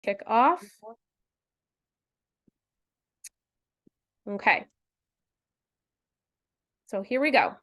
kick off. Okay. So here we go.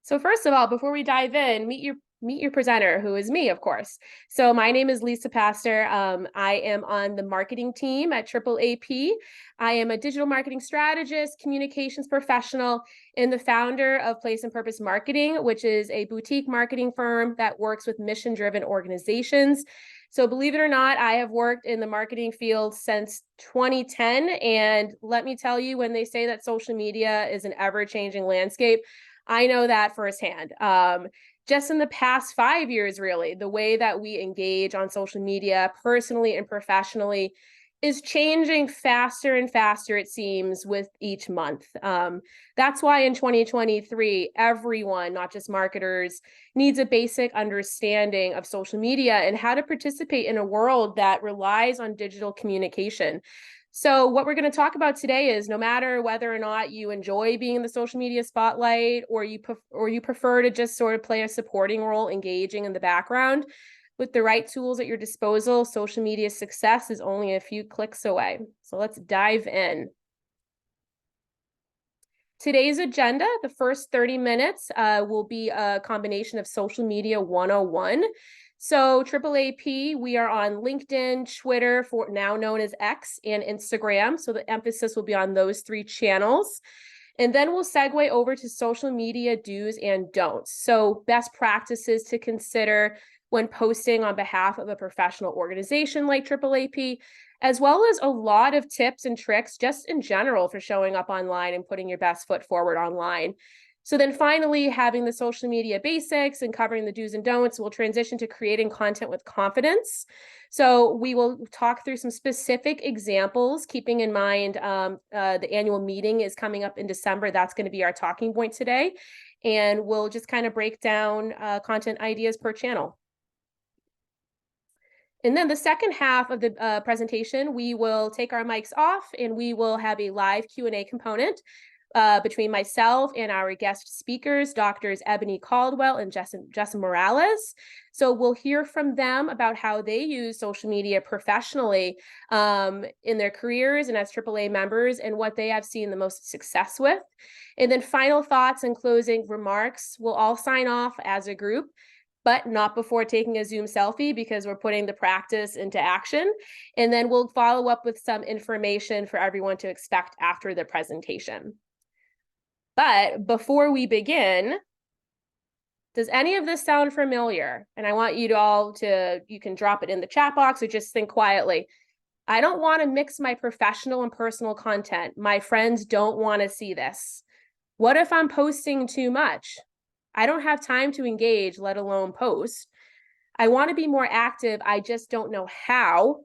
So first of all, before we dive in, meet your presenter, who is me, of course. So my name is Lisa Pastor. I am on the marketing team at AAAP. I am a digital marketing strategist, communications professional, and the founder of Place and Purpose Marketing, which is a boutique marketing firm that works with mission-driven organizations. So believe it or not, I have worked in the marketing field since 2010. And let me tell you, when they say that social media is an ever-changing landscape, I know that firsthand. Just in the past 5 years, really, the way that we engage on social media personally and professionally is changing faster and faster, it seems, with each month. That's why in 2023, everyone, not just marketers, needs a basic understanding of social media and how to participate in a world that relies on digital communication. So what we're going to talk about today is no matter whether or not you enjoy being in the social media spotlight or you prefer to just sort of play a supporting role, engaging in the background, with the right tools at your disposal, social media success is only a few clicks away. So let's dive in. Today's agenda, the first 30 minutes will be a combination of social media 101. So AAAP, we are on LinkedIn, Twitter, for now known as X, and Instagram. So the emphasis will be on those three channels. And then we'll segue over to social media do's and don'ts. So best practices to consider when posting on behalf of a professional organization like AAAP, as well as a lot of tips and tricks just in general for showing up online and putting your best foot forward online. So then finally, having the social media basics and covering the do's and don'ts, we'll transition to creating content with confidence. So we will talk through some specific examples, keeping in mind the annual meeting is coming up in December. That's going to be our talking point today. And we'll just kind of break down content ideas per channel. And then the second half of the presentation, we will take our mics off and we will have a live Q&A component between myself and our guest speakers, Doctors Ebony Caldwell and Jessa Morales. So we'll hear from them about how they use social media professionally in their careers and as AAA members and what they have seen the most success with. And then final thoughts and closing remarks, we'll all sign off as a group, but not before taking a Zoom selfie because we're putting the practice into action. And then we'll follow up with some information for everyone to expect after the presentation. But before we begin, does any of this sound familiar? And I want you you can drop it in the chat box or just think quietly. I don't want to mix my professional and personal content. My friends don't want to see this. What if I'm posting too much? I don't have time to engage, let alone post. I want to be more active. I just don't know how.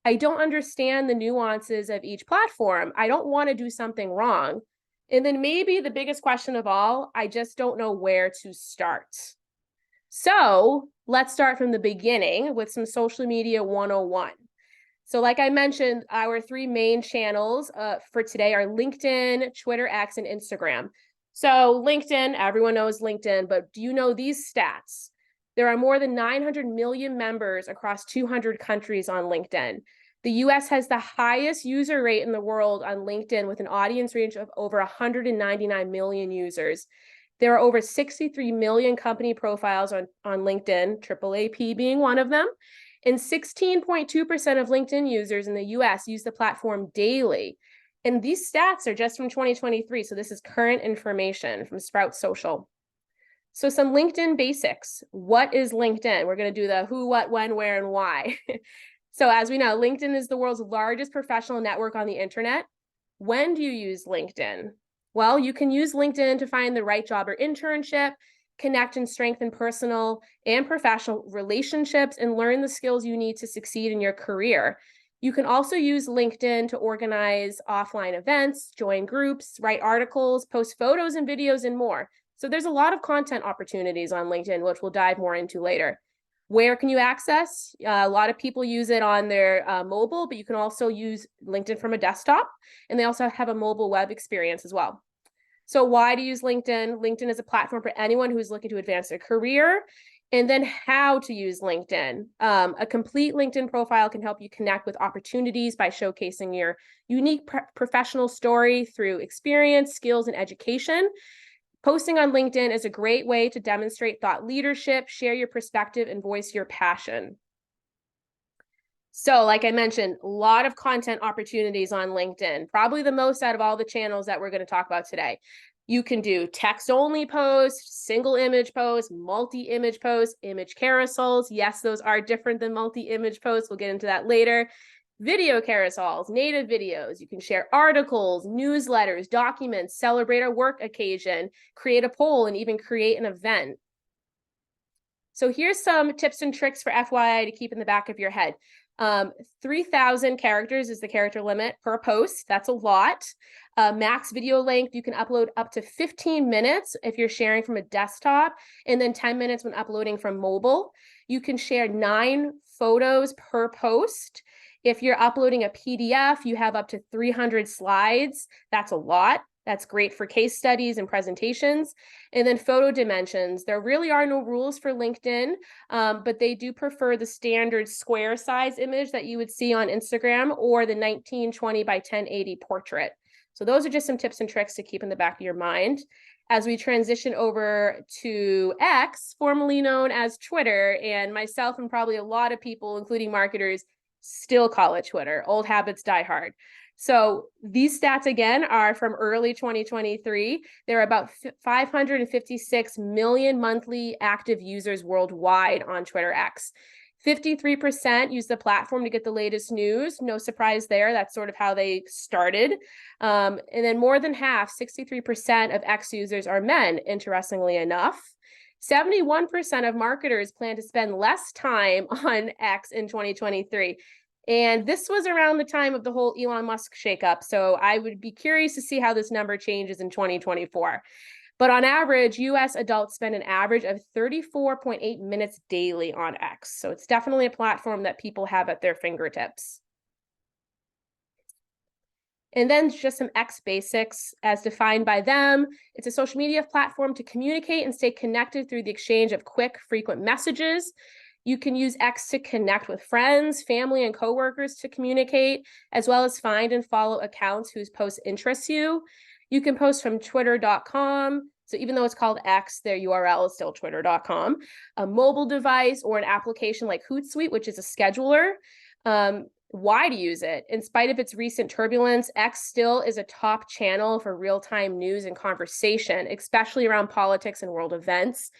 I don't understand the nuances of each platform. I don't want to do something wrong. And then maybe the biggest question of all, I just don't know where to start. So let's start from the beginning with some social media 101. So like I mentioned, our three main channels for today are LinkedIn, Twitter, X, and Instagram. So LinkedIn, everyone knows LinkedIn, but do you know these stats? There are more than 900 million members across 200 countries on LinkedIn. The US has the highest user rate in the world on LinkedIn with an audience range of over 199 million users. There are over 63 million company profiles on LinkedIn, AAAP being one of them. And 16.2% of LinkedIn users in the US use the platform daily. And these stats are just from 2023. So this is current information from Sprout Social. So some LinkedIn basics. What is LinkedIn? We're going to do the who, what, when, where, and why. So as we know, LinkedIn is the world's largest professional network on the internet. When do you use LinkedIn? Well, you can use LinkedIn to find the right job or internship, connect and strengthen personal and professional relationships, and learn the skills you need to succeed in your career. You can also use LinkedIn to organize offline events, join groups, write articles, post photos and videos, and more. So there's a lot of content opportunities on LinkedIn, which we'll dive more into later. Where can you access? A lot of people use it on their mobile, but you can also use LinkedIn from a desktop, and they also have a mobile web experience as well. So why to use LinkedIn? LinkedIn is a platform for anyone who's looking to advance their career And then how to use LinkedIn. A complete LinkedIn profile can help you connect with opportunities by showcasing your unique professional story through experience, skills, and education. Posting on LinkedIn is a great way to demonstrate thought leadership, share your perspective, and voice your passion. So, like I mentioned, a lot of content opportunities on LinkedIn, probably the most out of all the channels that we're going to talk about today. You can do text-only posts, single image posts, multi-image posts, image carousels. Yes, those are different than multi-image posts. We'll get into that later. Video carousels, native videos. You can share articles, newsletters, documents, celebrate a work occasion, create a poll, and even create an event. So here's some tips and tricks for FYI to keep in the back of your head. 3,000 characters is the character limit per post. That's a lot. Max video length, you can upload up to 15 minutes if you're sharing from a desktop, and then 10 minutes when uploading from mobile. You can share 9 photos per post. If you're uploading a PDF, you have up to 300 slides. That's a lot. That's great for case studies and presentations. And then photo dimensions. There really are no rules for LinkedIn, but they do prefer the standard square size image that you would see on Instagram or the 1920 by 1080 portrait. So those are just some tips and tricks to keep in the back of your mind. As we transition over to X, formerly known as Twitter, and myself and probably a lot of people, including marketers, still call it Twitter. Old habits die hard. So these stats, again, are from early 2023. There are about 556 million monthly active users worldwide on Twitter X. 53% use the platform to get the latest news. No surprise there. That's sort of how they started. And then more than half, 63% of X users are men, interestingly enough. 71% of marketers plan to spend less time on X in 2023. And this was around the time of the whole Elon Musk shakeup. So I would be curious to see how this number changes in 2024. But on average, US adults spend an average of 34.8 minutes daily on X. So it's definitely a platform that people have at their fingertips. And then just some X basics as defined by them. It's a social media platform to communicate and stay connected through the exchange of quick, frequent messages. You can use X to connect with friends, family, and coworkers to communicate, as well as find and follow accounts whose posts interest you. You can post from twitter.com. So even though it's called X, their URL is still twitter.com. A mobile device or an application like Hootsuite, which is a scheduler. Why to use it? In spite of its recent turbulence, X still is a top channel for real-time news and conversation, especially around politics and world events.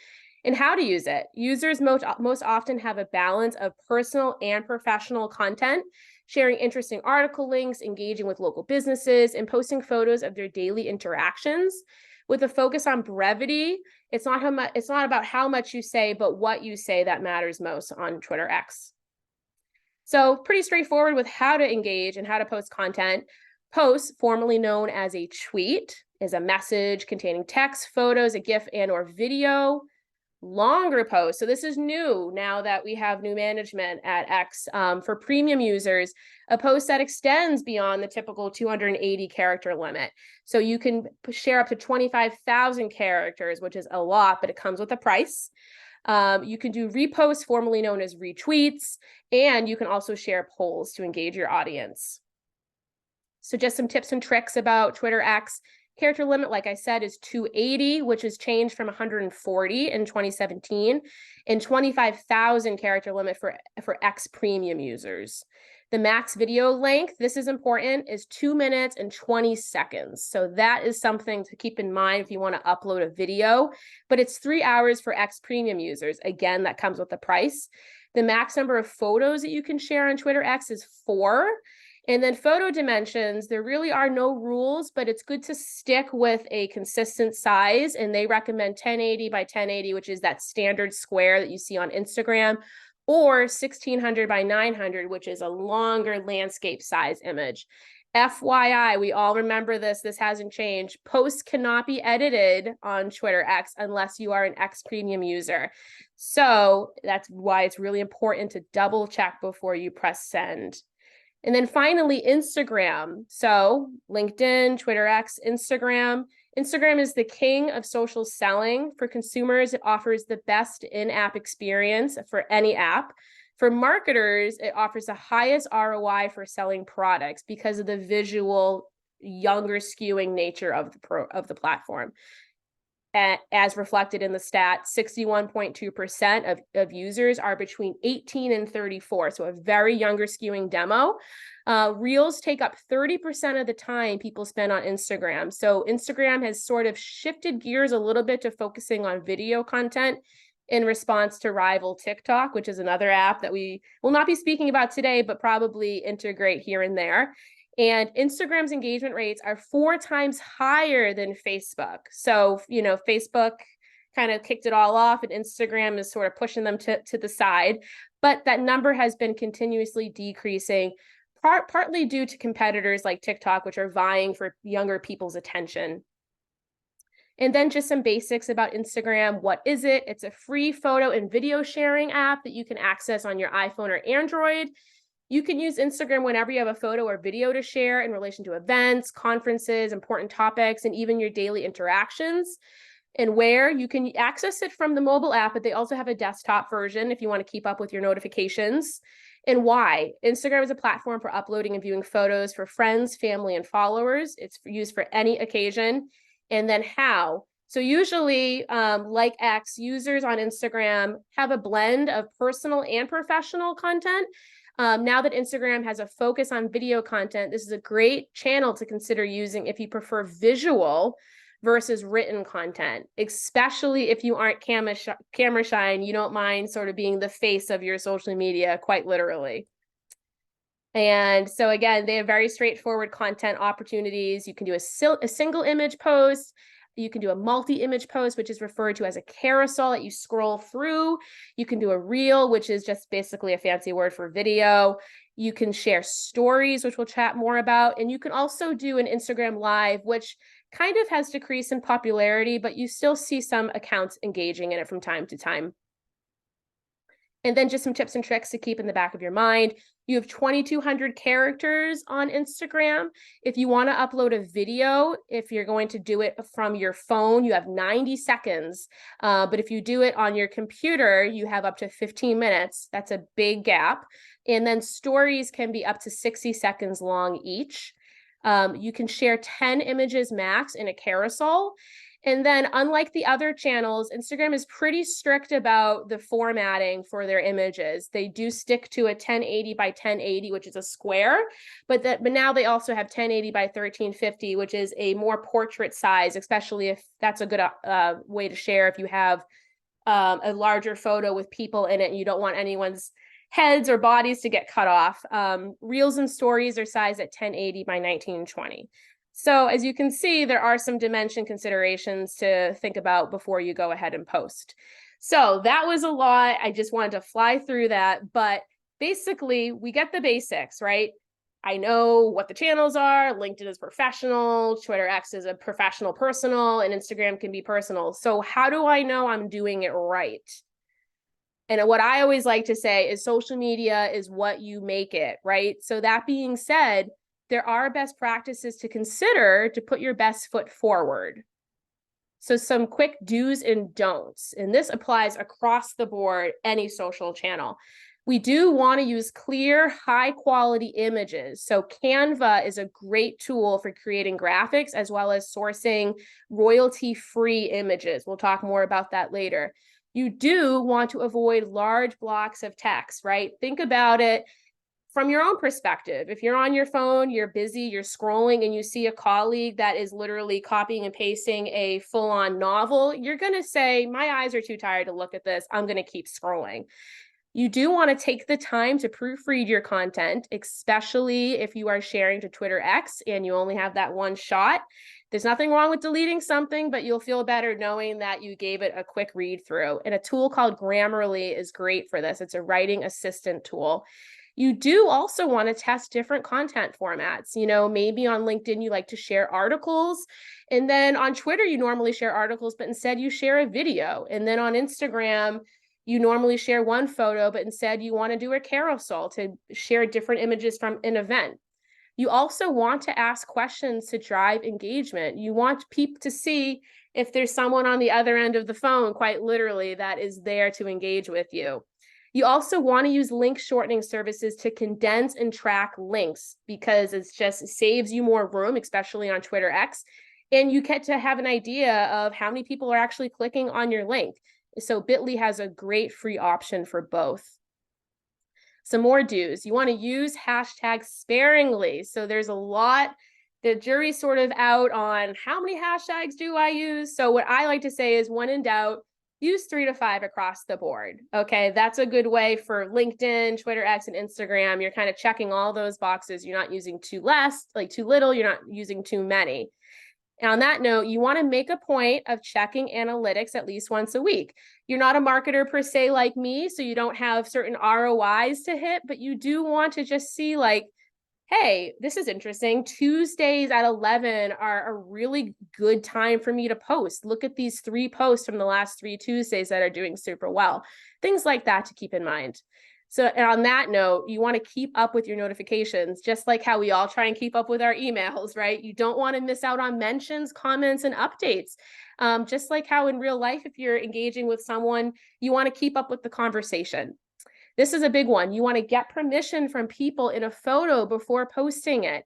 And how to use it. Users most often have a balance of personal and professional content, sharing interesting article links, engaging with local businesses, and posting photos of their daily interactions. With a focus on brevity, it's not about how much you say, but what you say that matters most on Twitter X. So pretty straightforward with how to engage and how to post content. Post, formerly known as a tweet, is a message containing text, photos, a GIF, and or video. Longer posts. So this is new now that we have new management at X. For premium users, a post that extends beyond the typical 280 character limit. So you can share up to 25,000 characters, which is a lot, but it comes with a price. You can do reposts, formerly known as retweets, and you can also share polls to engage your audience. So just some tips and tricks about Twitter X. Character limit, like I said, is 280, which has changed from 140 in 2017, and 25,000 character limit for X premium users. The max video length, this is important, is 2 minutes and 20 seconds. So that is something to keep in mind if you want to upload a video, but it's 3 hours for X premium users. Again, that comes with the price. The max number of photos that you can share on Twitter X is 4. And then photo dimensions, there really are no rules, but it's good to stick with a consistent size. And they recommend 1080 by 1080, which is that standard square that you see on Instagram, or 1600 by 900, which is a longer landscape size image. FYI, we all remember this hasn't changed. Posts cannot be edited on Twitter X unless you are an X premium user. So that's why it's really important to double check before you press send. And then finally, Instagram. So LinkedIn, Twitter X, Instagram. Instagram is the king of social selling. For consumers, it offers the best in-app experience for any app. For marketers, it offers the highest ROI for selling products because of the visual, younger skewing nature of the platform. As reflected in the stat, 61.2% of users are between 18 and 34, so a very younger skewing demo. Reels take up 30% of the time people spend on Instagram. So Instagram has sort of shifted gears a little bit to focusing on video content in response to rival TikTok, which is another app that we will not be speaking about today, but probably integrate here and there. And Instagram's engagement rates are 4 times higher than Facebook. So, Facebook kind of kicked it all off, and Instagram is sort of pushing them to the side. But that number has been continuously decreasing, partly due to competitors like TikTok, which are vying for younger people's attention. And then just some basics about Instagram. What is it? It's a free photo and video sharing app that you can access on your iPhone or Android. You can use Instagram whenever you have a photo or video to share in relation to events, conferences, important topics, and even your daily interactions. And where you can access it from the mobile app, but they also have a desktop version if you want to keep up with your notifications. And why? Instagram is a platform for uploading and viewing photos for friends, family, and followers. It's used for any occasion. And then how? So usually, like X, users on Instagram have a blend of personal and professional content. Now that Instagram has a focus on video content, this is a great channel to consider using if you prefer visual versus written content, especially if you aren't camera shy and you don't mind sort of being the face of your social media, quite literally. And so again, they have very straightforward content opportunities. You can do a single image post. You can do a multi-image post, which is referred to as a carousel that you scroll through. You can do a reel, which is just basically a fancy word for video. You can share stories, which we'll chat more about. And you can also do an Instagram Live, which kind of has decreased in popularity, but you still see some accounts engaging in it from time to time. And then just some tips and tricks to keep in the back of your mind. You have 2,200 characters on Instagram. If you want to upload a video, if you're going to do it from your phone, you have 90 seconds. But if you do it on your computer, you have up to 15 minutes. That's a big gap. And then stories can be up to 60 seconds long each. You can share 10 images max in a carousel. And then unlike the other channels, Instagram is pretty strict about the formatting for their images. They do stick to a 1080 by 1080, which is a square, but now they also have 1080 by 1350, which is a more portrait size, especially if that's a good way to share if you have a larger photo with people in it and you don't want anyone's heads or bodies to get cut off. Reels and stories are sized at 1080 by 1920. So as you can see, there are some dimension considerations to think about before you go ahead and post. So that was a lot. I just wanted to fly through that, but basically we get the basics, right? I know what the channels are. LinkedIn is professional, Twitter X is a professional personal, and Instagram can be personal. So how do I know I'm doing it right? And what I always like to say is social media is what you make it, right? So that being said, there are best practices to consider to put your best foot forward. So some quick do's and don'ts, and this applies across the board, any social channel. We do want to use clear, high quality images. So Canva is a great tool for creating graphics as well as sourcing royalty-free images. We'll talk more about that later. You do want to avoid large blocks of text, right? Think about it from your own perspective. If you're on your phone, you're busy, you're scrolling, and you see a colleague that is literally copying and pasting a full-on novel, you're going to say, my eyes are too tired to look at this. I'm going to keep scrolling. You do want to take the time to proofread your content, especially if you are sharing to Twitter X and you only have that one shot. There's nothing wrong with deleting something, but you'll feel better knowing that you gave it a quick read through. And a tool called Grammarly is great for this. It's a writing assistant tool. You do also want to test different content formats. Maybe on LinkedIn, you like to share articles. And then on Twitter, you normally share articles, but instead you share a video. And then on Instagram, you normally share one photo, but instead you want to do a carousel to share different images from an event. You also want to ask questions to drive engagement. You want people to see if there's someone on the other end of the phone, quite literally, that is there to engage with you. You also want to use link shortening services to condense and track links because it just saves you more room, especially on Twitter X. And you get to have an idea of how many people are actually clicking on your link. So Bitly has a great free option for both. Some more do's. You want to use hashtags sparingly. So there's a lot. The jury's sort of out on how many hashtags do I use. So what I like to say is when in doubt, use 3 to 5 across the board. Okay, that's a good way for LinkedIn, Twitter X, and Instagram. You're kind of checking all those boxes. You're not using too little. You're not using too many. And on that note, you want to make a point of checking analytics at least once a week. You're not a marketer per se like me, so you don't have certain ROIs to hit, but you do want to just see like, hey, this is interesting. Tuesdays at 11 are a really good time for me to post. Look at these 3 posts from the last 3 Tuesdays that are doing super well. Things like that to keep in mind. So, and on that note, you want to keep up with your notifications, just like how we all try and keep up with our emails, right? You don't want to miss out on mentions, comments, and updates. Just like how in real life, if you're engaging with someone, you want to keep up with the conversation. This is a big one. You want to get permission from people in a photo before posting it.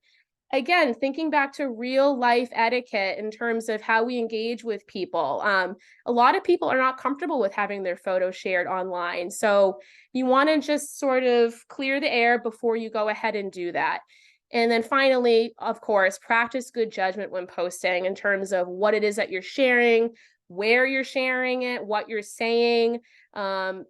Again, thinking back to real life etiquette in terms of how we engage with people. A lot of people are not comfortable with having their photo shared online. So you want to just sort of clear the air before you go ahead and do that. And then finally, of course, practice good judgment when posting in terms of what it is that you're sharing, where you're sharing it, what you're saying.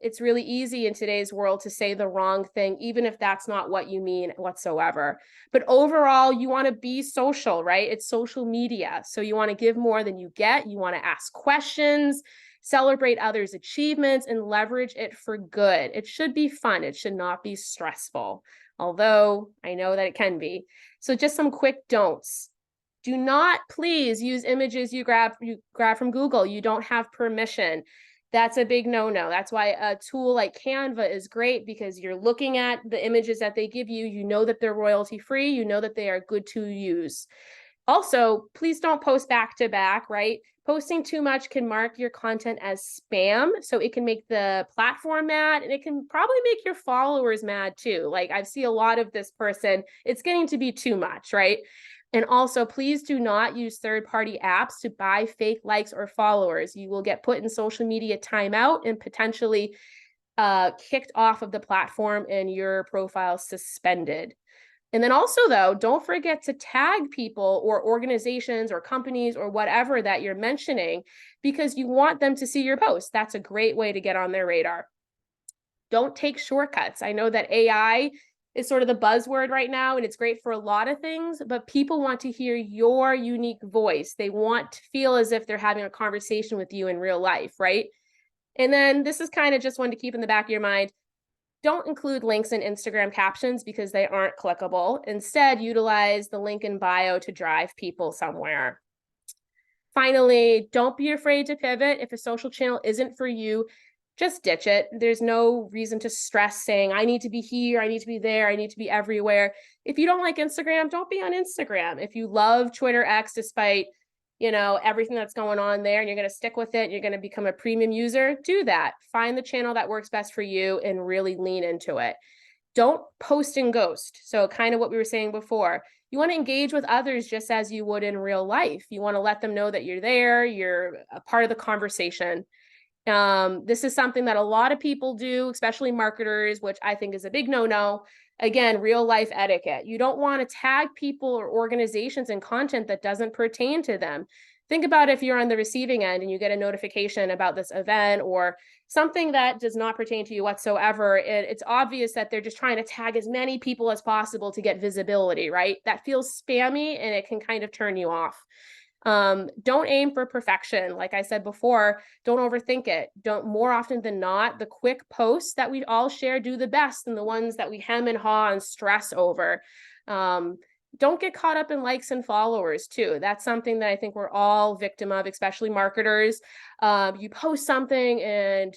It's really easy in today's world to say the wrong thing, even if that's not what you mean whatsoever. But overall, you want to be social, right? It's social media. So you want to give more than you get. You want to ask questions, celebrate others' achievements, and leverage it for good. It should be fun. It should not be stressful, although I know that it can be. So just some quick don'ts. Do not please use images you grab from Google. You don't have permission. That's a big no-no. That's why a tool like Canva is great because you're looking at the images that they give you. You know that they're royalty-free. You know that they are good to use. Also, please don't post back to back, right? Posting too much can mark your content as spam. So it can make the platform mad and it can probably make your followers mad too. Like I've seen a lot of this person, it's getting to be too much, right? And also, please do not use third-party apps to buy fake likes or followers. You will get put in social media timeout and potentially kicked off of the platform and your profile suspended. And then also, though, don't forget to tag people or organizations or companies or whatever that you're mentioning because you want them to see your post. That's a great way to get on their radar. Don't take shortcuts. I know that AI is sort of the buzzword right now, and it's great for a lot of things, but people want to hear your unique voice. They want to feel as if they're having a conversation with you in real life, right? And then this is kind of just one to keep in the back of your mind. Don't include links in Instagram captions because they aren't clickable. Instead, utilize the link in bio to drive people somewhere. Finally, don't be afraid to pivot. If a social channel isn't for you, just ditch it. There's no reason to stress saying, I need to be here, I need to be there, I need to be everywhere. If you don't like Instagram, don't be on Instagram. If you love Twitter X, despite, everything that's going on there, and you're going to stick with it, you're going to become a premium user, do that. Find the channel that works best for you and really lean into it. Don't post and ghost. So kind of what we were saying before. You want to engage with others just as you would in real life. You want to let them know that you're there, you're a part of the conversation. This is something that a lot of people do, especially marketers, which I think is a big no-no. Again, real life etiquette. You don't want to tag people or organizations in content that doesn't pertain to them. Think about if you're on the receiving end and you get a notification about this event or something that does not pertain to you whatsoever. It's obvious that they're just trying to tag as many people as possible to get visibility, right? That feels spammy and it can kind of turn you off. Don't aim for perfection. Like I said before, don't overthink it. More often than not, the quick posts that we all share do the best than the ones that we hem and haw and stress over. Don't get caught up in likes and followers too. That's something that I think we're all victim of, especially marketers. You post something and,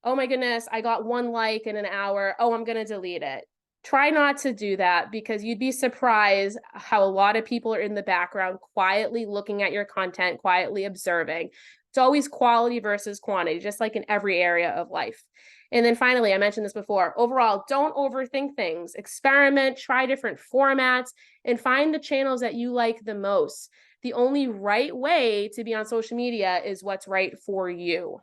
oh my goodness, I got 1 like in an hour. Oh, I'm going to delete it. Try not to do that, because you'd be surprised how a lot of people are in the background quietly looking at your content, quietly observing. It's always quality versus quantity, just like in every area of life. And then finally, I mentioned this before, overall, don't overthink things. Experiment, try different formats, and find the channels that you like the most. The only right way to be on social media is what's right for you.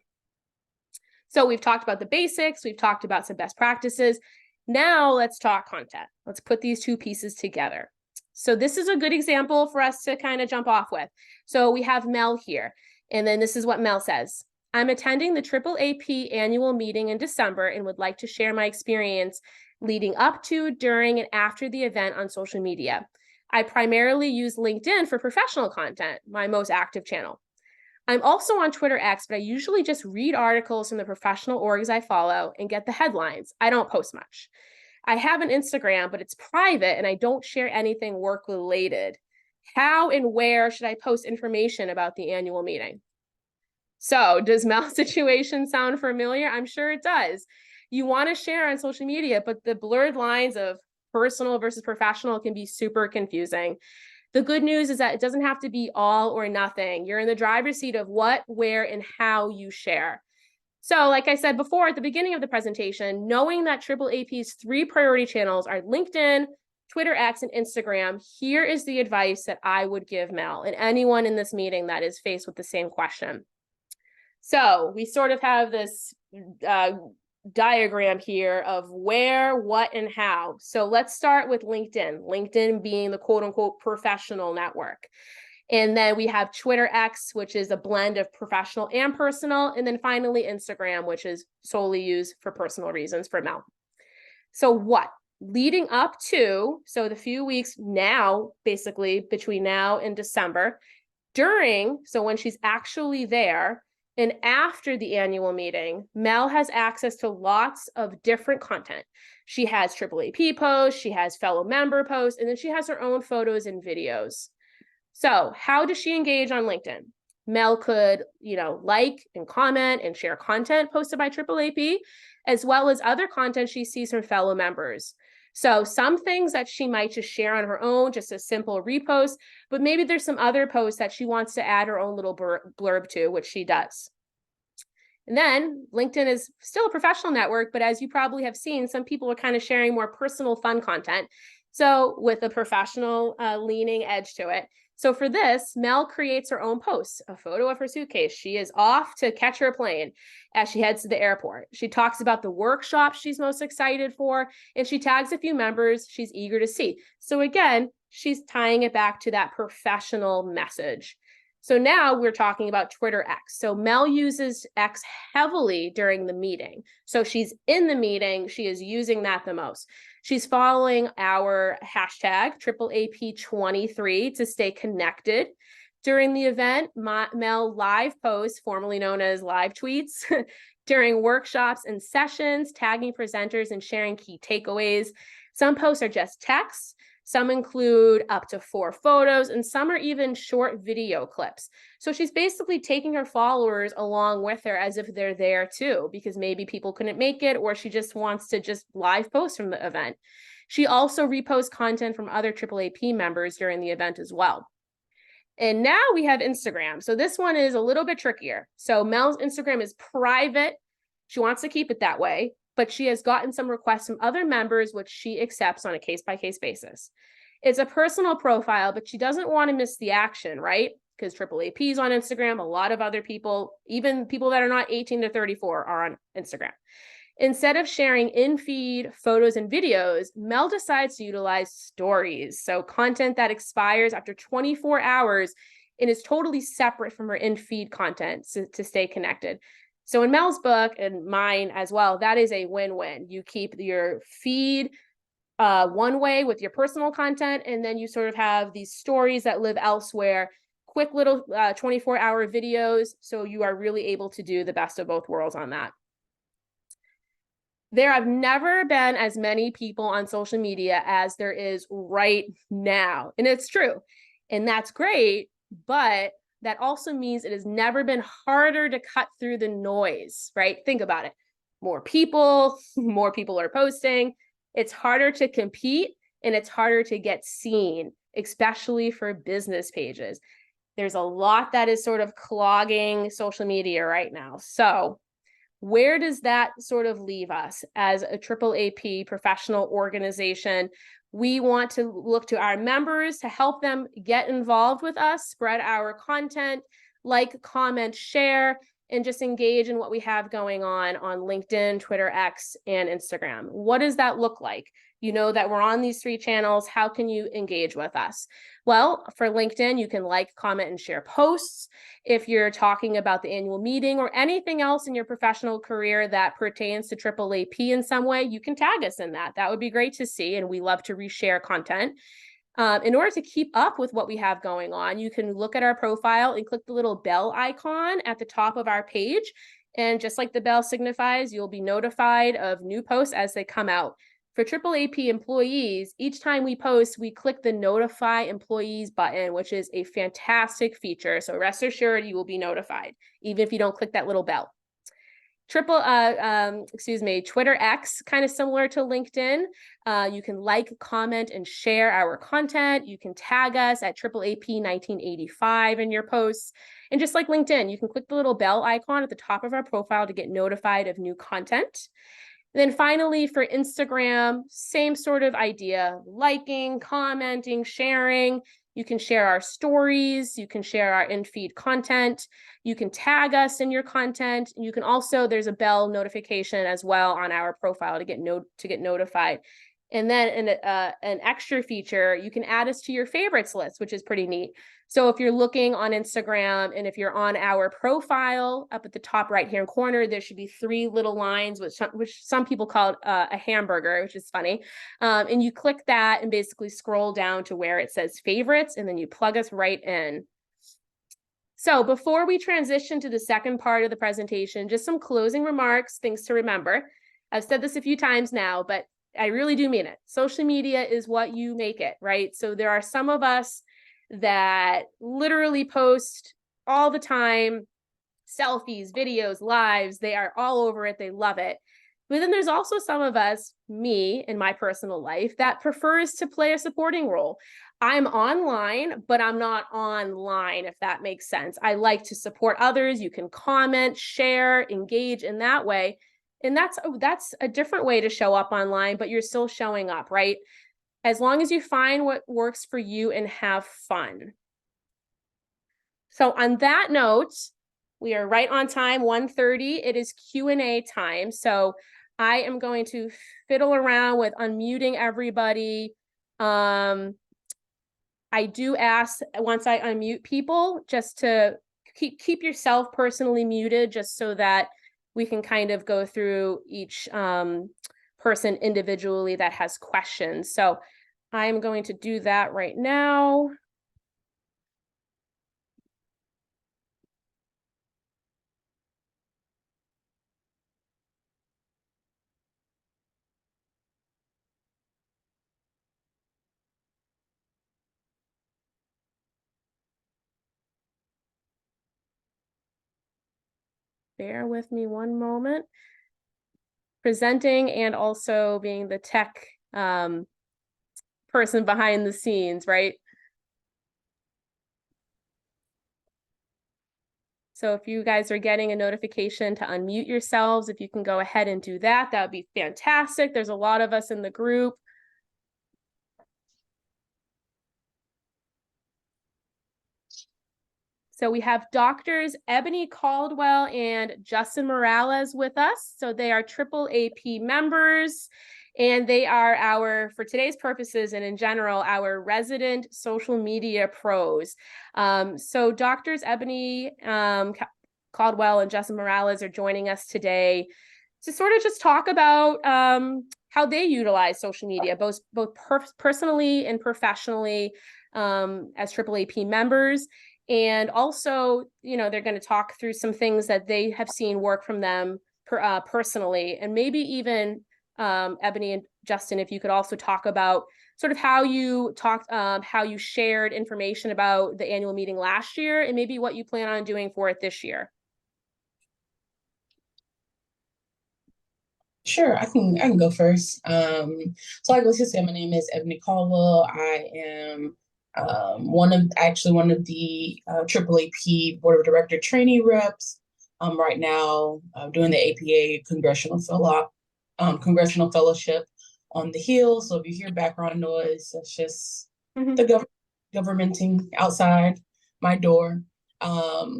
So we've talked about the basics, we've talked about some best practices. Now let's talk content. Let's put these two pieces together. So this is a good example for us to kind of jump off with. So we have Mel here, and then this is what Mel says. I'm attending the AAAP annual meeting in December and would like to share my experience leading up to, during, and after the event on social media. I primarily use LinkedIn for professional content, my most active channel. I'm also on Twitter X, but I usually just read articles from the professional orgs I follow and get the headlines. I don't post much. I have an Instagram, but it's private and I don't share anything work related. How and where should I post information about the annual meeting? So does Mel's situation sound familiar? I'm sure it does. You want to share on social media, but the blurred lines of personal versus professional can be super confusing. The good news is that it doesn't have to be all or nothing. You're in the driver's seat of what, where, and how you share. So like I said before at the beginning of the presentation, knowing that AAAP's 3 priority channels are LinkedIn, Twitter X, and Instagram, here is the advice that I would give Mel and anyone in this meeting that is faced with the same question. So we sort of have this diagram here of where, what, and how. So let's start with LinkedIn. LinkedIn being the quote unquote professional network. And then we have Twitter X, which is a blend of professional and personal. And then finally, Instagram, which is solely used for personal reasons for Mel. So what? Leading up to, so the few weeks now, basically between now and December, during, so when she's actually there, and after the annual meeting, Mel has access to lots of different content. She has AAAP posts, she has fellow member posts, and then she has her own photos and videos. So how does she engage on LinkedIn? Mel could, like and comment and share content posted by AAAP, as well as other content she sees from fellow members. So some things that she might just share on her own, just a simple repost, but maybe there's some other posts that she wants to add her own little blurb to, which she does. And then LinkedIn is still a professional network, but as you probably have seen, some people are kind of sharing more personal fun content. So with a professional leaning edge to it. So for this, Mel creates her own posts, a photo of her suitcase. She is off to catch her plane as she heads to the airport. She talks about the workshop she's most excited for, and she tags a few members she's eager to see. So again, she's tying it back to that professional message. So now we're talking about Twitter X. So Mel uses X heavily during the meeting. So she's in the meeting, she is using that the most. She's following our hashtag AAAP23 to stay connected. During the event, Mel live posts, formerly known as live tweets, during workshops and sessions, tagging presenters and sharing key takeaways. Some posts are just text. Some include up to 4 photos, and some are even short video clips. So she's basically taking her followers along with her as if they're there too, because maybe people couldn't make it, or she just wants to just live post from the event. She also reposts content from other AAAP members during the event as well. And now we have Instagram. So this one is a little bit trickier. So Mel's Instagram is private. She wants to keep it that way, but she has gotten some requests from other members, which she accepts on a case-by-case basis. It's a personal profile, but she doesn't want to miss the action, right? Because AAAP is on Instagram. A lot of other people, even people that are not 18 to 34, are on Instagram. Instead of sharing in-feed photos and videos, Mel decides to utilize stories. So content that expires after 24 hours and is totally separate from her in-feed content to stay connected. So in Mel's book, and mine as well, that is a win-win. You keep your feed one way with your personal content, and then you sort of have these stories that live elsewhere, quick little 24-hour videos, so you are really able to do the best of both worlds on that. There have never been as many people on social media as there is right now, and it's true, and that's great, but that also means it has never been harder to cut through the noise, right? Think about it. More people are posting, It's harder to compete and it's harder to get seen, especially for business pages. There's a lot that is sort of clogging social media right now. So where does that sort of leave us as a AAAP professional organization? We want to look to our members to help them get involved with us, spread our content, like, comment, share, and just engage in what we have going on LinkedIn, Twitter, X, and Instagram. What does that look like? You know that we're on these 3 channels. How can you engage with us? Well, for LinkedIn, you can like, comment, and share posts. If you're talking about the annual meeting or anything else in your professional career that pertains to AAAP in some way, you can tag us in that. That would be great to see, and we love to reshare content. In order to keep up with what we have going on, you can look at our profile and click the little bell icon at the top of our page. And just like the bell signifies, you'll be notified of new posts as they come out. For AAAP employees, each time we post, we click the notify employees button, which is a fantastic feature. So rest assured, you will be notified, even if you don't click that little bell. Twitter X, kind of similar to LinkedIn. You can like, comment, and share our content. You can tag us at AAAP 1985 in your posts. And just like LinkedIn, you can click the little bell icon at the top of our profile to get notified of new content. Then finally, for Instagram, same sort of idea, liking, commenting, sharing. You can share our stories. You can share our in-feed content. You can tag us in your content. You can also, there's a bell notification as well on our profile to get notified. And then an extra feature, you can add us to your favorites list, which is pretty neat. So if you're looking on Instagram and if you're on our profile up at the top right-hand corner, there should be 3 little lines, which some people call a hamburger, which is funny. And you click that and basically scroll down to where it says favorites, and then you plug us right in. So before we transition to the second part of the presentation, just some closing remarks, things to remember. I've said this a few times now, but I really do mean it. Social media is what you make it, right? So there are some of us that literally post all the time, selfies, videos, lives. They are all over it. They love it. But then there's also some of us, me in my personal life, that prefers to play a supporting role. I'm online, but I'm not online, if that makes sense. I like to support others. You can comment, share, engage in that way. And that's a different way to show up online, but you're still showing up, right? As long as you find what works for you and have fun. So on that note, we are right on time, 1:30. It is Q&A time. So I am going to fiddle around with unmuting everybody. I do ask once I unmute people just to keep yourself personally muted, just so that we can kind of go through each person individually that has questions. So I'm going to do that right now. Bear with me one moment. Presenting and also being the tech person behind the scenes, right? So if you guys are getting a notification to unmute yourselves, if you can go ahead and do that, that would be fantastic. There's a lot of us in the group. So we have doctors Ebony Caldwell and Justin Morales with us. So they are AAAP members, and they are for today's purposes and in general, our resident social media pros. So doctors Ebony Caldwell and Justin Morales are joining us today to sort of just talk about how they utilize social media, both personally and professionally as AAAP members. And also, they're going to talk through some things that they have seen work from them personally. And maybe even Ebony and Justin, if you could also talk about sort of how you shared information about the annual meeting last year and maybe what you plan on doing for it this year. Sure, I can go first. So like let's just say my name is Ebony Caldwell. I am one of the AAAP Board of Director trainee reps. Right now, doing the APA Congressional Fellowship on the Hill. So if you hear background noise, that's just the Mhm. governmenting outside my door.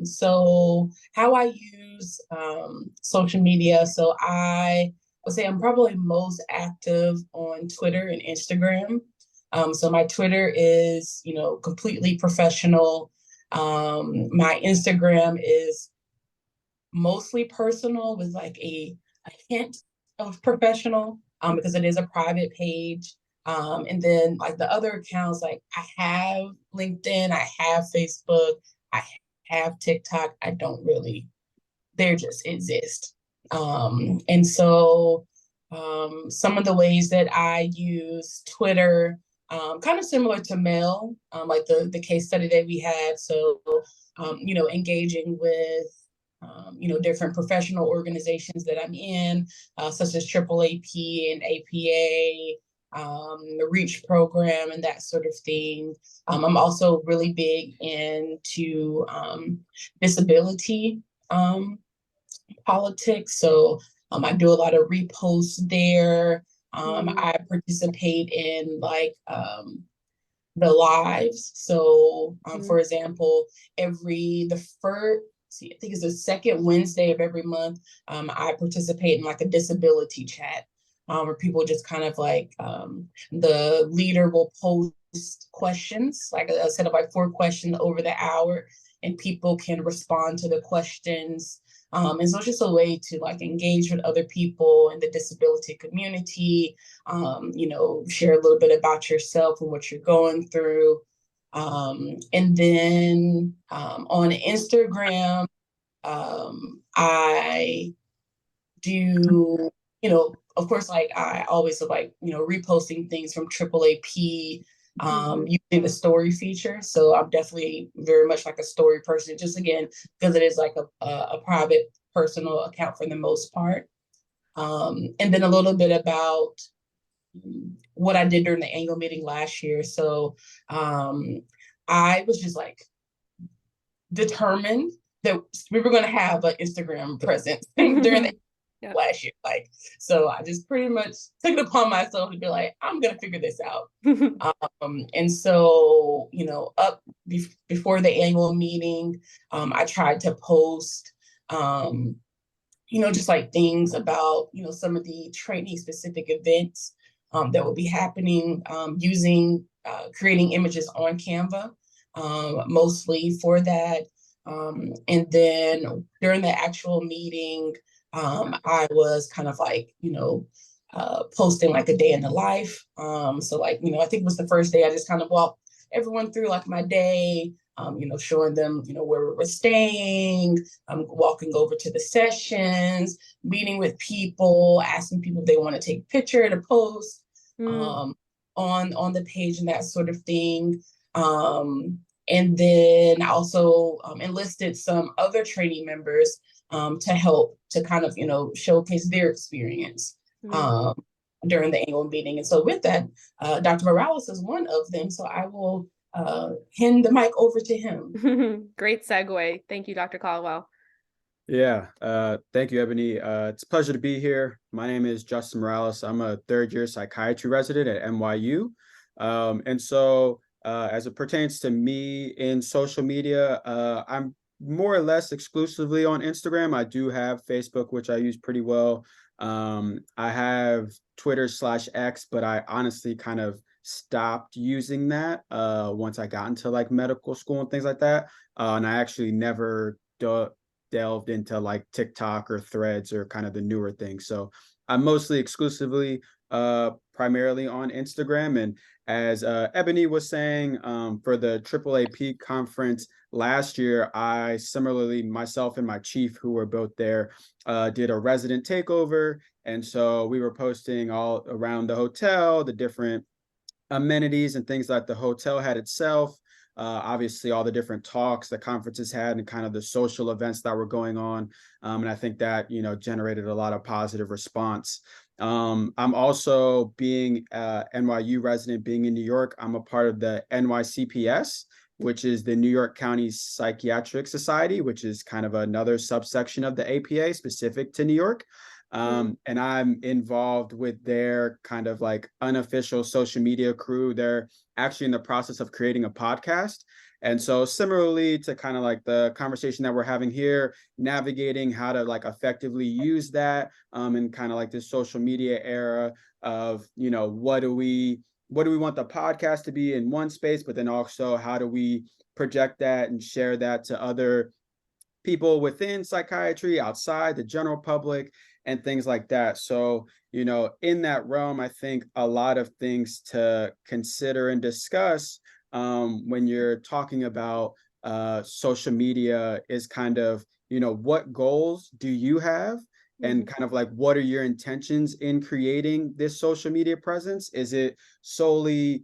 So how I use social media. So I would say I'm probably most active on Twitter and Instagram. So my Twitter is, completely professional. My Instagram is mostly personal with like a hint of professional, because it is a private page. And then like the other accounts, like I have LinkedIn, I have Facebook, I have TikTok. I don't really, they just exist. And so some of the ways that I use Twitter, kind of similar to Mail, like the case study that we had. So, engaging with, different professional organizations that I'm in, such as AAAP and APA, the REACH program, and that sort of thing. I'm also really big into disability um, politics. So I do a lot of reposts there. I participate in like the lives. So, for example, the first, see, I think it's the second Wednesday of every month, I participate in like a disability chat, where people just kind of like, the leader will post questions, like a set of like 4 questions over the hour, and people can respond to the questions. And so it's just a way to like engage with other people in the disability community, share a little bit about yourself and what you're going through. And then on Instagram, I do, of course, like I always like, reposting things from AAAP, using the story feature. So I'm definitely very much like a story person, just again, because it is like a private personal account for the most part. And then a little bit about what I did during the annual meeting last year. So um, I was just like determined that we were going to have an Instagram presence during the Yeah. last year. Like, so I just pretty much took it upon myself to be like, I'm going to figure this out. And so, before the annual meeting, I tried to post, um, just like things about, some of the training specific events that will be happening, using creating images on Canva, mostly for that. And then during the actual meeting, I was kind of like, posting like a day in the life. So like, I think it was the first day I just kind of walked everyone through like my day, showing them, where we were staying, walking over to the sessions, meeting with people, asking people if they want to take a picture to post on the page and that sort of thing. And then I also enlisted some other training members to help to kind of, showcase their experience um, during the annual meeting. And so with that, Dr. Morales is one of them. So I will hand the mic over to him. Great segue. Thank you, Dr. Caldwell. Yeah, thank you, Ebony. It's a pleasure to be here. My name is Justin Morales. I'm a third-year psychiatry resident at NYU. And so as it pertains to me in social media, I'm more or less exclusively on Instagram. I do have Facebook, which I use pretty well. I have Twitter/X, but I honestly kind of stopped using that once I got into like medical school and things like that. And I actually never delved into like TikTok or Threads or kind of the newer things. So I'm mostly exclusively primarily on Instagram. And as Ebony was saying, for the AAAP conference last year, I similarly, myself and my chief, who were both there, did a resident takeover. And so we were posting all around the hotel, the different amenities and things like the hotel had itself. obviously all the different talks the conferences had and kind of the social events that were going on. And I think that, generated a lot of positive response. I'm also being a NYU resident, being in New York. I'm a part of the NYCPS, which is the New York County Psychiatric Society, which is kind of another subsection of the APA specific to New York. And I'm involved with their kind of like unofficial social media crew. They're actually in the process of creating a podcast. And so similarly to kind of like the conversation that we're having here, navigating how to like effectively use that in kind of like this social media era of, what do we want the podcast to be in one space, but then also how do we project that and share that to other people within psychiatry, outside the general public, and things like that. So, in that realm, I think a lot of things to consider and discuss when you're talking about social media is kind of, what goals do you have? And kind of like, what are your intentions in creating this social media presence? Is it solely,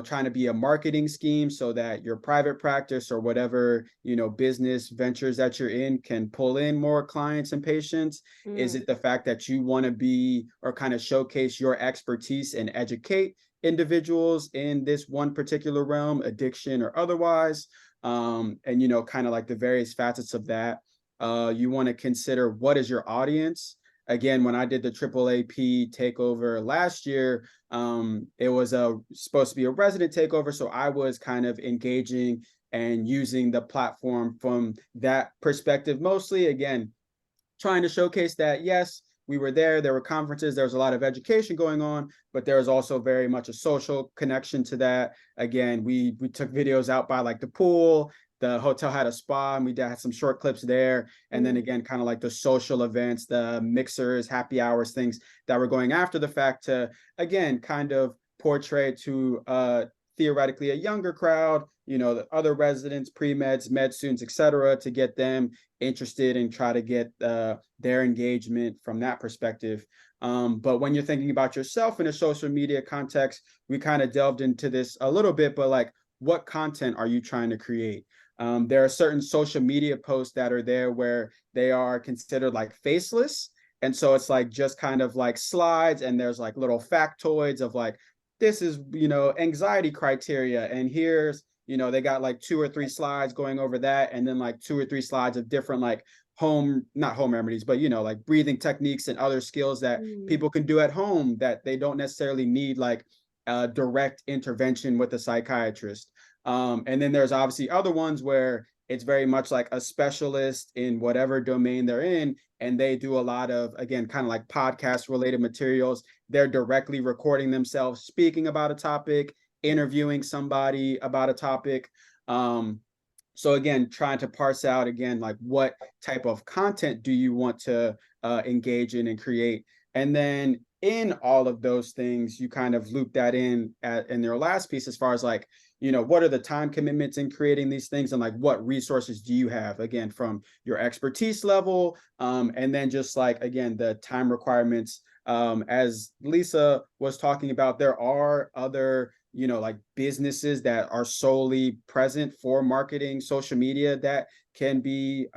trying to be a marketing scheme so that your private practice or whatever, business ventures that you're in can pull in more clients and patients? Is it the fact that you want to be or kind of showcase your expertise and educate individuals in this one particular realm, addiction or otherwise? And, kind of like the various facets of that. You want to consider what is your audience. Again, when I did the AAAP takeover last year, it was supposed to be a resident takeover. So I was kind of engaging and using the platform from that perspective, mostly, again, trying to showcase that, yes, we were there were conferences, there was a lot of education going on, but there was also very much a social connection to that. Again, we took videos out by like the pool. The hotel had a spa, and we had some short clips there. And then again, kind of like the social events, the mixers, happy hours, things that were going after the fact to, again, kind of portray to theoretically a younger crowd, the other residents, pre-meds, med students, et cetera, to get them interested and try to get their engagement from that perspective. But when you're thinking about yourself in a social media context, we kind of delved into this a little bit, but like, what content are you trying to create? There are certain social media posts that are there where they are considered like faceless. And so it's like just kind of like slides, and there's like little factoids of like, this is, anxiety criteria. And here's, they got like 2 or 3 slides going over that. And then like 2 or 3 slides of different like not home remedies, but, like breathing techniques and other skills that people can do at home that they don't necessarily need like direct intervention with a psychiatrist. And then there's obviously other ones where it's very much like a specialist in whatever domain they're in, and they do a lot of, again, kind of like podcast related materials. They're directly recording themselves speaking about a topic, interviewing somebody about a topic. So again, trying to parse out, again, like what type of content do you want to engage in and create? And then in all of those things, you kind of loop that in their last piece as far as like, what are the time commitments in creating these things, and like what resources do you have, again, from your expertise level, and then just like, again, the time requirements. As Lisa was talking about, there are other, like businesses that are solely present for marketing social media that can be,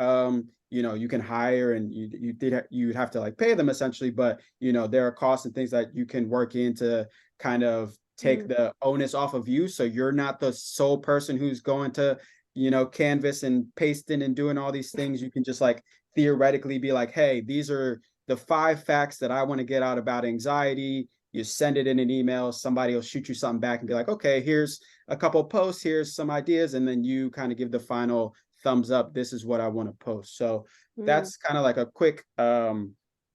you can hire, and you'd have to like pay them essentially, but there are costs and things that you can work in to kind of take the onus off of you, so you're not the sole person who's going to canvas and pasting and doing all these things. You can just like theoretically be like, hey, these are the 5 facts that I want to get out about anxiety. You send it in an email, somebody will shoot you something back and be like, okay, here's a couple posts, here's some ideas, and then you kind of give the final thumbs up. This is what I want to post. So that's kind of like a quick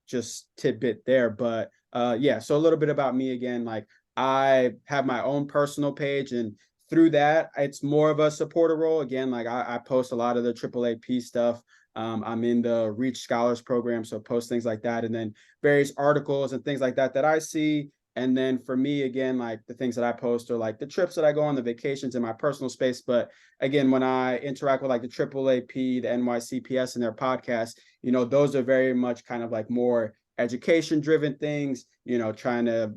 just tidbit there. But yeah, so a little bit about me again. Like, I have my own personal page, and through that, it's more of a supporter role. Again, like I post a lot of the AAAP stuff. I'm in the Reach Scholars program, so post things like that, and then various articles and things like that that I see. And then for me, again, like the things that I post are like the trips that I go on, the vacations in my personal space. But again, when I interact with like the AAAP, the NYCPS and their podcast, those are very much kind of like more education driven things, trying to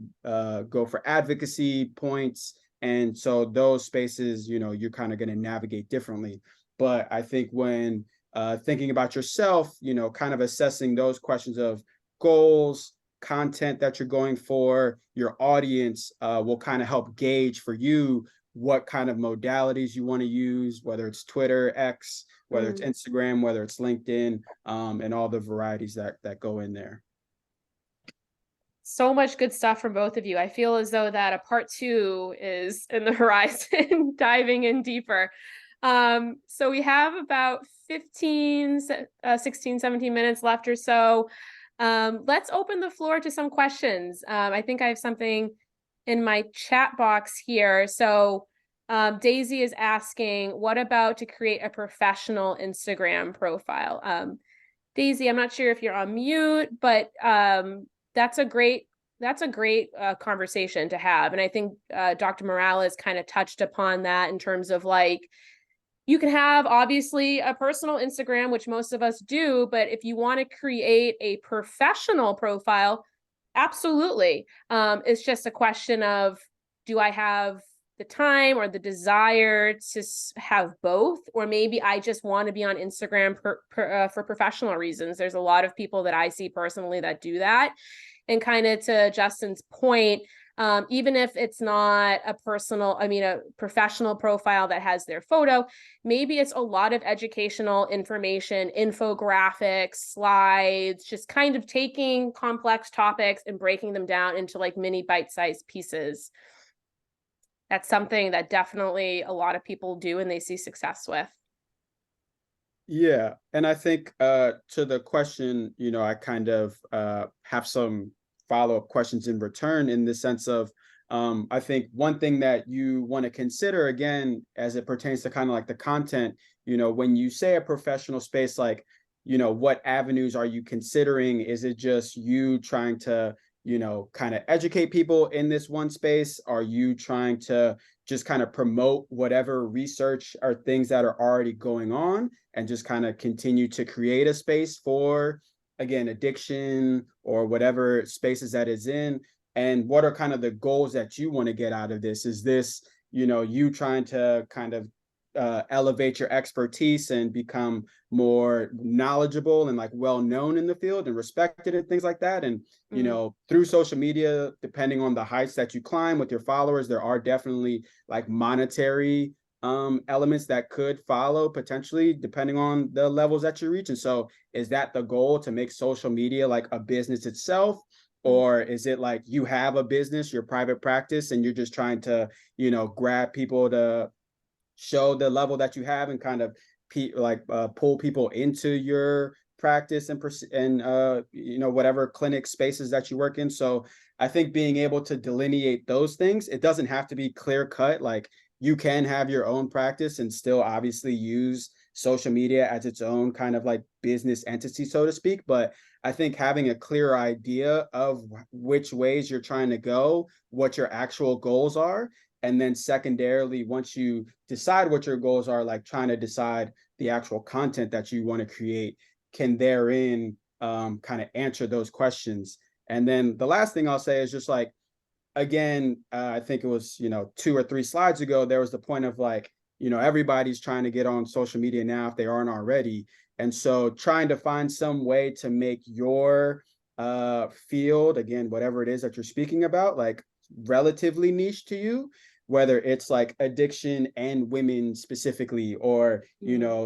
go for advocacy points And so those spaces, you're kind of going to navigate differently. But I think when thinking about yourself, kind of assessing those questions of goals, content that you're going for, your audience will kind of help gauge for you what kind of modalities you want to use, whether it's Twitter, X, whether it's Instagram, whether it's LinkedIn, and all the varieties that go in there. So much good stuff from both of you. I feel as though that a part 2 is in the horizon, diving in deeper. So we have about 16, 17 minutes left or so. Let's open the floor to some questions. I think I have something in my chat box here. So Daisy is asking, what about to create a professional Instagram profile? Daisy, I'm not sure if you're on mute, but that's a great conversation to have. And I think Dr. Morales kind of touched upon that in terms of like, you can have obviously a personal Instagram, which most of us do, but if you want to create a professional profile, absolutely. It's just a question of, do I have the time or the desire to have both? Or maybe I just want to be on Instagram for professional reasons. There's a lot of people that I see personally that do that. And kind of to Justin's point, even if it's not a professional profile that has their photo, maybe it's a lot of educational information, infographics, slides, just kind of taking complex topics and breaking them down into like mini bite-sized pieces. That's something that definitely a lot of people do and they see success with. Yeah. And I think to the question, I kind of have some follow-up questions in return, in the sense of, I think one thing that you want to consider, again, as it pertains to kind of like the content, when you say a professional space, like, what avenues are you considering? Is it just you trying to, kind of educate people in this one space? Are you trying to just kind of promote whatever research or things that are already going on and just kind of continue to create a space for, again, addiction or whatever spaces that is in? And what are kind of the goals that you want to get out of this? Is this, you trying to kind of elevate your expertise and become more knowledgeable and like well known in the field and respected and things like that? And through social media, depending on the heights that you climb with your followers, there are definitely like monetary elements that could follow potentially, depending on the levels that you reach. And so is that the goal, to make social media like a business itself? Or is it like you have a business, your private practice, and you're just trying to, grab people to show the level that you have and kind of pull people into your practice and whatever clinic spaces that you work in? So I think being able to delineate those things, it doesn't have to be clear cut. Like, you can have your own practice and still obviously use social media as its own kind of like business entity, so to speak. But I think having a clear idea of which ways you're trying to go, what your actual goals are, and then secondarily, once you decide what your goals are, like trying to decide the actual content that you want to create, can therein kind of answer those questions. And then the last thing I'll say is just like, again, I think it was, 2 or 3 slides ago, there was the point of like, everybody's trying to get on social media now if they aren't already. And so trying to find some way to make your field, again, whatever it is that you're speaking about, like relatively niche to you, whether it's like addiction and women specifically, or,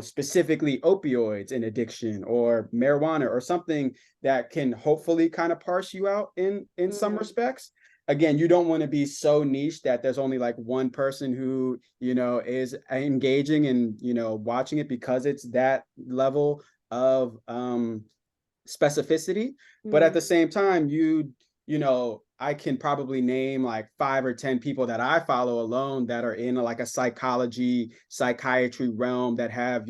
specifically opioids and addiction, or marijuana, or something that can hopefully kind of parse you out in some respects. Again, you don't want to be so niche that there's only like one person who, is engaging and, watching it, because it's that level of specificity. But at the same time, I can probably name like 5 or 10 people that I follow alone that are in like a psychiatry realm that have,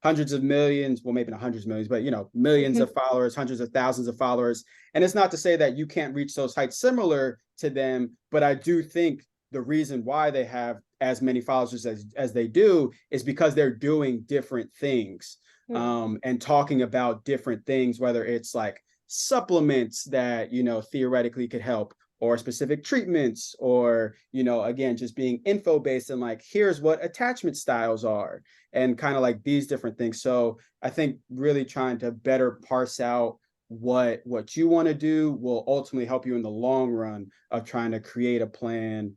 hundreds of millions, well, maybe not hundreds of millions, but, millions of followers, hundreds of thousands of followers. And it's not to say that you can't reach those heights similar to them, but I do think the reason why they have as many followers as they do is because they're doing different things, and talking about different things, whether it's like supplements that, theoretically could help, or specific treatments, or, you know, again, just being info based and like, here's what attachment styles are, and kind of like these different things. So I think really trying to better parse out what you want to do will ultimately help you in the long run of trying to create a plan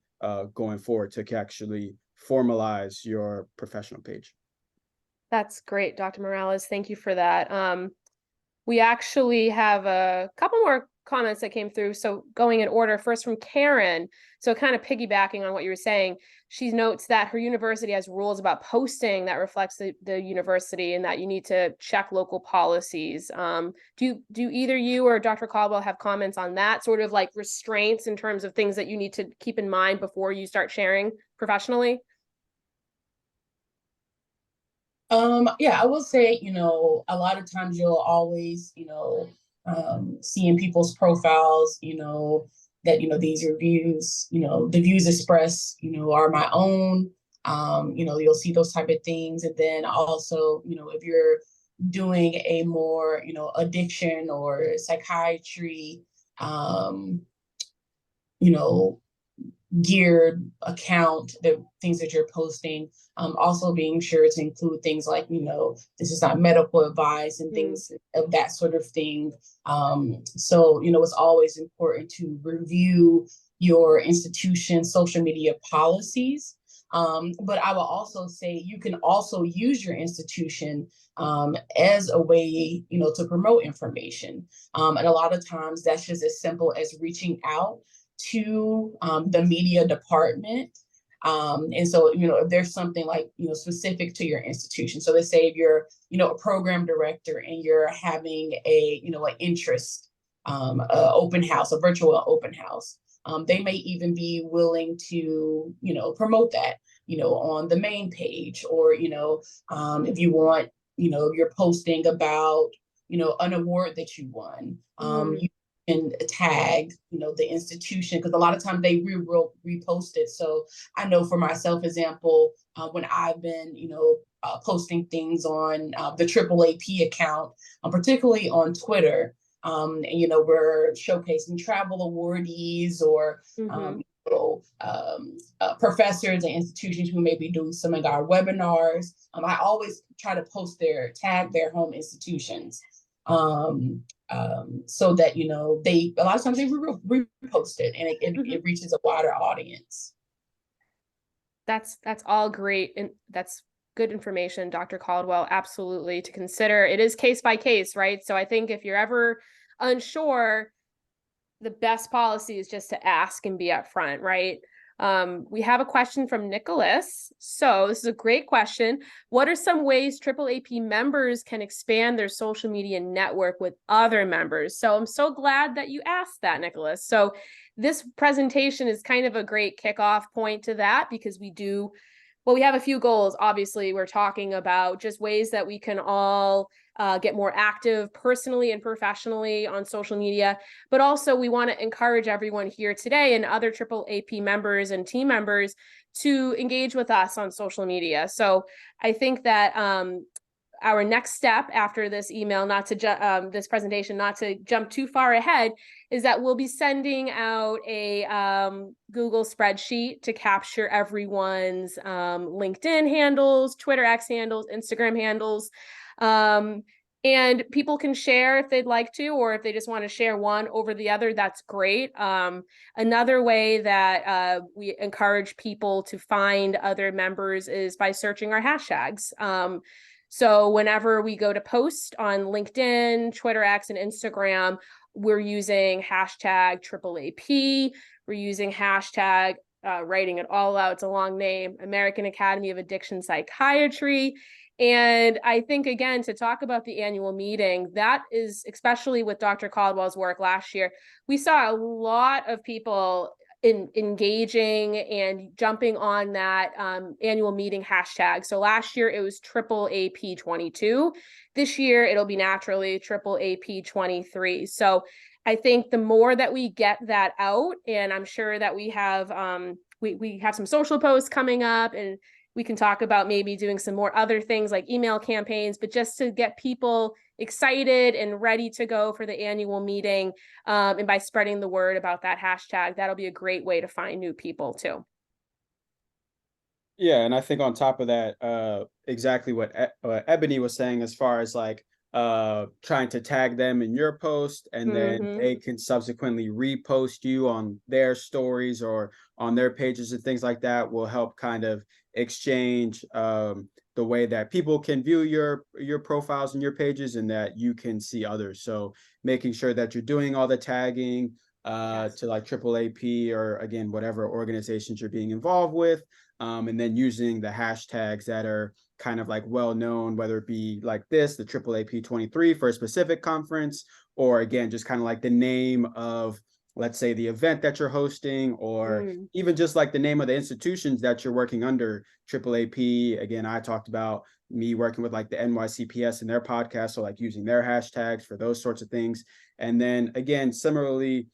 going forward to actually formalize your professional page. That's great, Dr. Morales. Thank you for that. We actually have a couple more comments that came through. So going in order, first from Karen. So kind of piggybacking on what you were saying, she notes that her university has rules about posting that reflects the university, and that you need to check local policies. Do either you or Dr. Caldwell have comments on that, sort of like restraints in terms of things that you need to keep in mind before you start sharing professionally? Yeah, I will say, you know, a lot of times you'll always, you know, see in people's profiles, you know, that, you know, these reviews, you know, the views expressed, you know, are my own. You know, you'll see those type of things. And then also, you know, if you're doing a more, you know, addiction or psychiatry, you know, geared account, the things that you're posting, also being sure to include things like, you know, this is not medical advice and things of that sort of thing. So, you know, it's always important to review your institution's social media policies. But I will also say you can also use your institution as a way, you know, to promote information. And a lot of times that's just as simple as reaching out to the media department. And so, you know, if there's something like, you know, specific to your institution. So let's say if you're, you know, a program director and you're having a, you know, an interest, open house, a virtual open house, they may even be willing to, you know, promote that, you know, on the main page, or, you know, if you want, you know, you're posting about, you know, an award that you won, you and tag, you know, the institution, because a lot of times they repost it. So I know for myself, example, when I've been, you know, posting things on the AAAP account, particularly on Twitter, and, you know, we're showcasing travel awardees or professors and institutions who may be doing some of our webinars. I always try to tag their home institutions. So that, you know, a lot of times they repost it, and it reaches a wider audience. That's all great, and that's good information, Dr. Caldwell. Absolutely to consider. It is case by case, right? So I think if you're ever unsure, the best policy is just to ask and be upfront, right? We have a question from Nicholas. So this is a great question. What are some ways AAAP members can expand their social media network with other members? So I'm so glad that you asked that, Nicholas. So this presentation is kind of a great kickoff point to that, because we have a few goals. Obviously, we're talking about just ways that we can all get more active personally and professionally on social media. But also we want to encourage everyone here today and other AAAP members and team members to engage with us on social media. So I think that our next step after this email, this presentation, not to jump too far ahead, is that we'll be sending out a Google spreadsheet to capture everyone's LinkedIn handles, Twitter X handles, Instagram handles. And people can share if they'd like to, or if they just want to share one over the other, that's great. Another way that we encourage people to find other members is by searching our hashtags. So whenever we go to post on LinkedIn, Twitter X, and Instagram, we're using hashtag AAAP. We're using hashtag, writing it all out, it's a long name, American Academy of Addiction Psychiatry. And I think, again, to talk about the annual meeting, that is, especially with Dr. Caldwell's work last year, we saw a lot of people engaging and jumping on that annual meeting hashtag. So last year it was AAAP 22. This year it'll be naturally AAAP 23. So I think the more that we get that out, and I'm sure that we have we have some social posts coming up, and we can talk about maybe doing some more other things like email campaigns, but just to get people excited and ready to go for the annual meeting. And by spreading the word about that hashtag, that'll be a great way to find new people too. Yeah, and I think on top of that, exactly what Ebony was saying, as far as like trying to tag them in your post, and then they can subsequently repost you on their stories or on their pages and things like that, will help kind of exchange the way that people can view your profiles and your pages, and that you can see others. So making sure that you're doing all the tagging to like AAAP, or again, whatever organizations you're being involved with. And then using the hashtags that are kind of like well known, whether it be like this, the AAAP 23 for a specific conference, or again, just kind of like the name of, let's say, the event that you're hosting, or even just like the name of the institutions that you're working under. AAAP, again, I talked about me working with like the NYCPS and their podcast, so like using their hashtags for those sorts of things. And then again, similarly,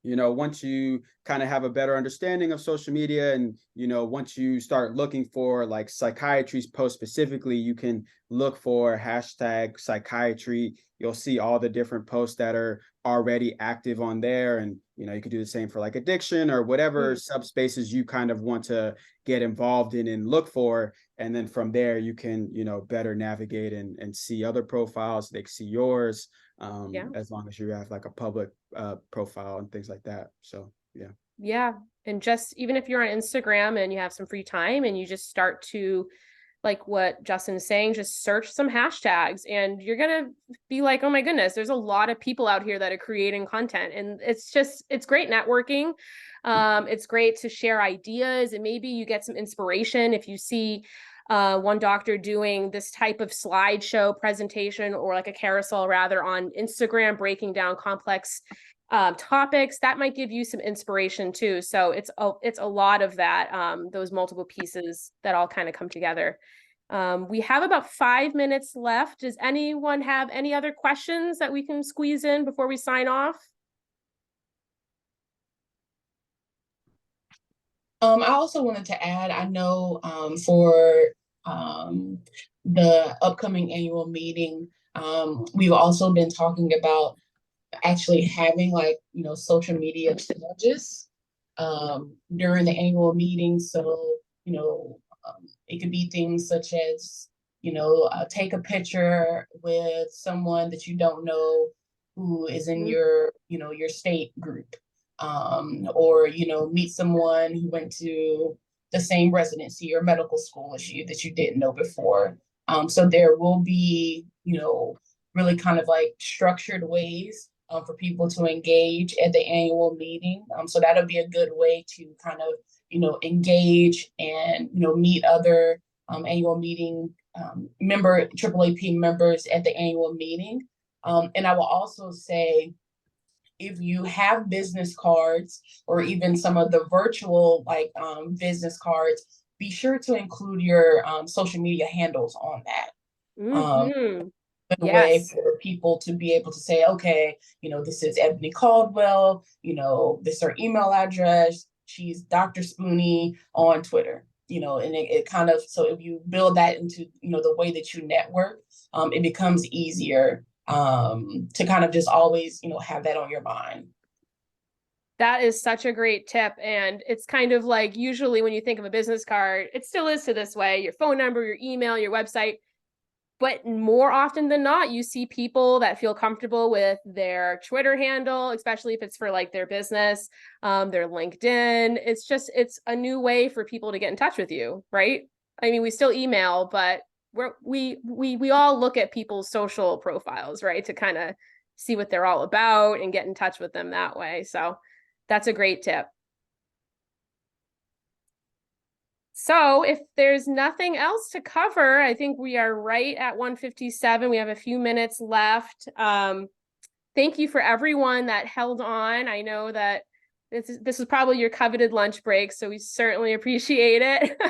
once you kind of have a better understanding of social media, and, once you start looking for like psychiatry's post specifically, you can look for hashtag psychiatry. You'll see all the different posts that are already active on there. And, you could do the same for like addiction or whatever subspaces you kind of want to get involved in and look for. And then from there, you can, better navigate and see other profiles. They can see yours. As long as you have like a public profile and things like that. So yeah. And just even if you're on Instagram and you have some free time and you just start to, like what Justin is saying, just search some hashtags, and you're gonna be like, oh my goodness, there's a lot of people out here that are creating content. And it's great networking. It's great to share ideas, and maybe you get some inspiration if you see one doctor doing this type of slideshow presentation, or like a carousel rather, on Instagram, breaking down complex topics. That might give you some inspiration too. So it's a lot of that, those multiple pieces that all kind of come together. We have about 5 minutes left. Does anyone have any other questions that we can squeeze in before we sign off? I also wanted to add, I know for the upcoming annual meeting, we've also been talking about actually having like, social media challenges during the annual meeting. So, it could be things such as, take a picture with someone that you don't know who is in your, your state group. Or, meet someone who went to the same residency or medical school as you that you didn't know before. So there will be, really kind of like structured ways for people to engage at the annual meeting. So that'll be a good way to kind of, engage and, meet other annual meeting AAAP members at the annual meeting. And I will also say, if you have business cards or even some of the virtual business cards, be sure to include your social media handles on that. A way for people to be able to say, okay, this is Ebony Caldwell, this is her email address. She's Dr. Spoonie on Twitter, and it kind of, so if you build that into, the way that you network, it becomes easier to kind of just always, have that on your mind. That is such a great tip. And it's kind of like, usually when you think of a business card, it still is to this way, your phone number, your email, your website. But more often than not, you see people that feel comfortable with their Twitter handle, especially if it's for like their business, their LinkedIn. It's a new way for people to get in touch with you, right? I mean, we still email, but we all look at people's social profiles, right? To kind of see what they're all about and get in touch with them that way. So that's a great tip. So if there's nothing else to cover, I think we are right at 1:57. We have a few minutes left. Thank you for everyone that held on. I know that this is probably your coveted lunch break, so we certainly appreciate it.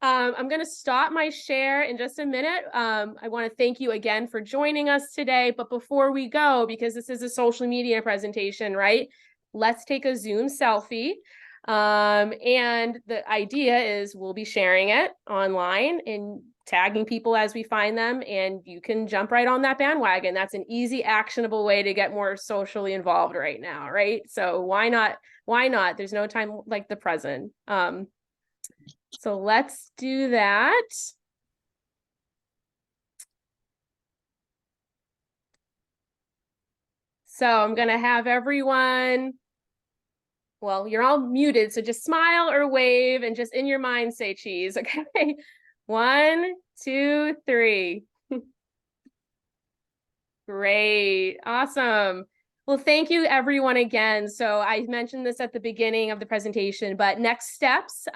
I'm going to stop my share in just a minute. I want to thank you again for joining us today. But before we go, because this is a social media presentation, right? Let's take a Zoom selfie. And the idea is we'll be sharing it online, and tagging people as we find them, and you can jump right on that bandwagon. That's an easy, actionable way to get more socially involved right now, right? So why not? Why not? There's no time like the present. So let's do that. So I'm gonna have everyone, well, you're all muted, so just smile or wave and just in your mind say cheese, okay? 1, 2, 3. Great, awesome. Well, thank you everyone again. So I mentioned this at the beginning of the presentation, but next steps,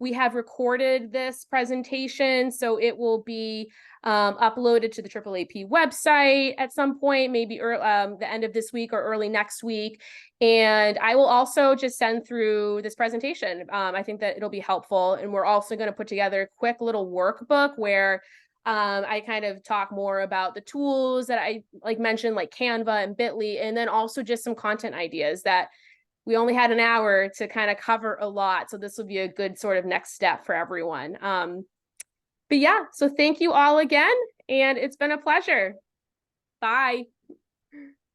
we have recorded this presentation, so it will be uploaded to the AAAP website at some point, maybe the end of this week or early next week. And I will also just send through this presentation. I think that it'll be helpful. And we're also going to put together a quick little workbook where I kind of talk more about the tools that I mentioned, like Canva and Bitly, and then also just some content ideas that we only had an hour to kind of cover a lot. So this will be a good sort of next step for everyone. But yeah, so thank you all again, and it's been a pleasure. Bye.